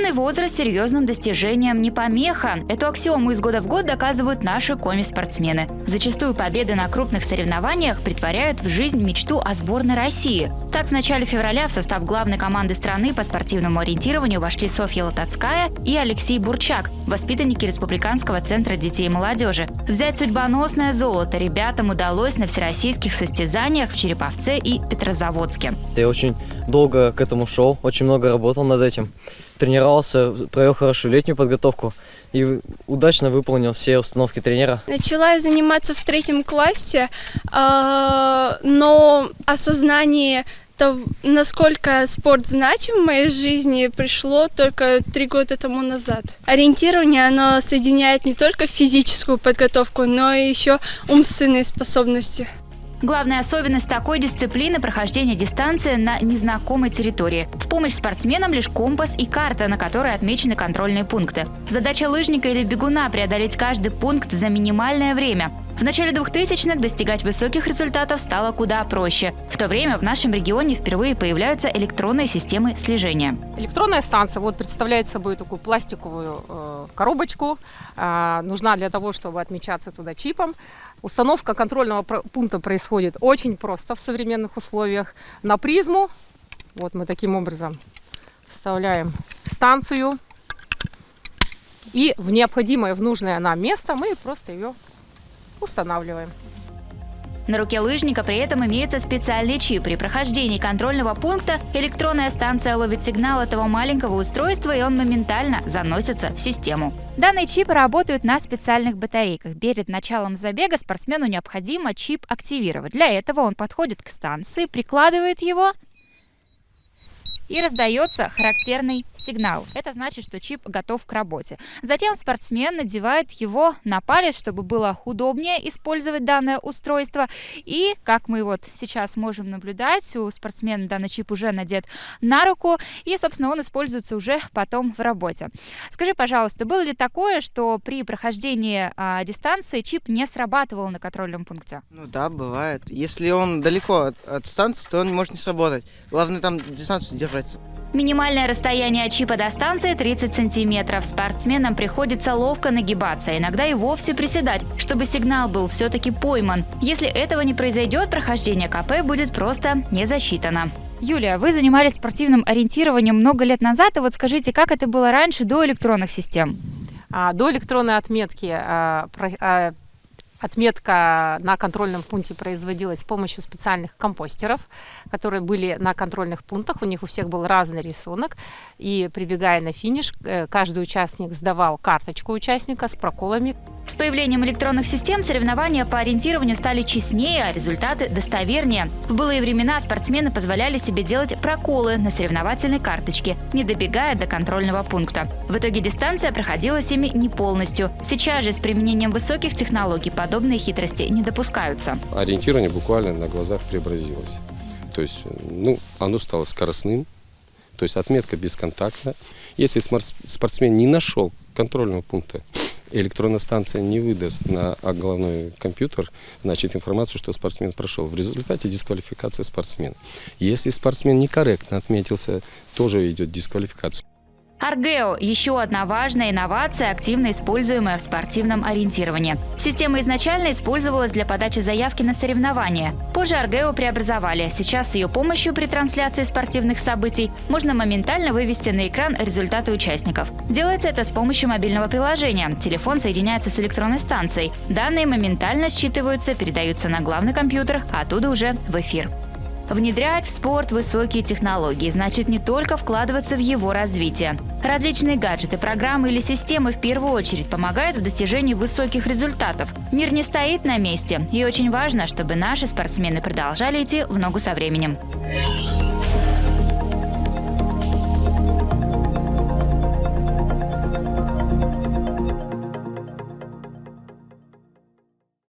Юный возраст серьезным достижениям не помеха. Эту аксиому из года в год доказывают наши коми-спортсмены. Зачастую победы на крупных соревнованиях претворяют в жизнь мечту о сборной России. Так, в начале февраля в состав главной команды страны по спортивному ориентированию вошли Софья Лотацкая и Алексей Бурчак, воспитанники Республиканского центра детей и молодежи. Взять судьбоносное золото ребятам удалось на всероссийских состязаниях в Череповце и Петрозаводске. Я очень долго к этому шел, очень много работал над этим. Тренировался, провел хорошую летнюю подготовку и удачно выполнил все установки тренера. Начала я заниматься в 3 классе, но осознание того, насколько спорт значим в моей жизни, пришло только 3 года тому назад. Ориентирование, оно соединяет не только физическую подготовку, но и еще умственные способности. Главная особенность такой дисциплины – прохождение дистанции на незнакомой территории. В помощь спортсменам лишь компас и карта, на которой отмечены контрольные пункты. Задача лыжника или бегуна – преодолеть каждый пункт за минимальное время. В начале 2000-х достигать высоких результатов стало куда проще. В то время в нашем регионе впервые появляются электронные системы слежения. Электронная станция представляет собой такую пластиковую коробочку. Нужна для того, чтобы отмечаться туда чипом. Установка контрольного пункта происходит очень просто в современных условиях. На призму мы таким образом вставляем станцию. И в необходимое, в нужное нам место мы просто ее устанавливаем. На руке лыжника при этом имеется специальный чип. При прохождении контрольного пункта электронная станция ловит сигнал этого маленького устройства, и он моментально заносится в систему. Данные чипы работают на специальных батарейках. Перед началом забега спортсмену необходимо чип активировать. Для этого он подходит к станции, прикладывает его, и раздается характерный сигнал. Это значит, что чип готов к работе. Затем спортсмен надевает его на палец, чтобы было удобнее использовать данное устройство. И, как мы сейчас можем наблюдать, у спортсмена данный чип уже надет на руку, и, собственно, он используется уже потом в работе. Скажи, пожалуйста, было ли такое, что при прохождении дистанции чип не срабатывал на контрольном пункте? Да, бывает. Если он далеко от станции, то он может не сработать. Главное там дистанцию держать. Минимальное расстояние от чипа до станции 30 сантиметров. Спортсменам приходится ловко нагибаться, иногда и вовсе приседать, чтобы сигнал был все-таки пойман. Если этого не произойдет, прохождение КП будет просто не засчитано. Юлия, вы занимались спортивным ориентированием много лет назад, и скажите, как это было раньше, до электронных систем? До электронной отметки отметка на контрольном пункте производилась с помощью специальных компостеров, которые были на контрольных пунктах. У них у всех был разный рисунок. И прибегая на финиш, каждый участник сдавал карточку участника с проколами. С появлением электронных систем соревнования по ориентированию стали честнее, а результаты достовернее. В былые времена спортсмены позволяли себе делать проколы на соревновательной карточке, не добегая до контрольного пункта. В итоге дистанция проходилась ими не полностью. Сейчас же с применением высоких технологий подобные хитрости не допускаются. Ориентирование буквально на глазах преобразилось. То есть, оно стало скоростным, то есть отметка бесконтактная. Если спортсмен не нашел контрольного пункта, электронная станция не выдаст на головной компьютер, значит, информацию, что спортсмен прошел. В результате дисквалификация спортсмена. Если спортсмен некорректно отметился, тоже идет дисквалификация. Аргео – еще одна важная инновация, активно используемая в спортивном ориентировании. Система изначально использовалась для подачи заявки на соревнования. Позже Аргео преобразовали. Сейчас с ее помощью при трансляции спортивных событий можно моментально вывести на экран результаты участников. Делается это с помощью мобильного приложения. Телефон соединяется с электронной станцией. Данные моментально считываются, передаются на главный компьютер, а оттуда уже в эфир. Внедрять в спорт высокие технологии значит не только вкладываться в его развитие. Различные гаджеты, программы или системы в первую очередь помогают в достижении высоких результатов. Мир не стоит на месте, и очень важно, чтобы наши спортсмены продолжали идти в ногу со временем.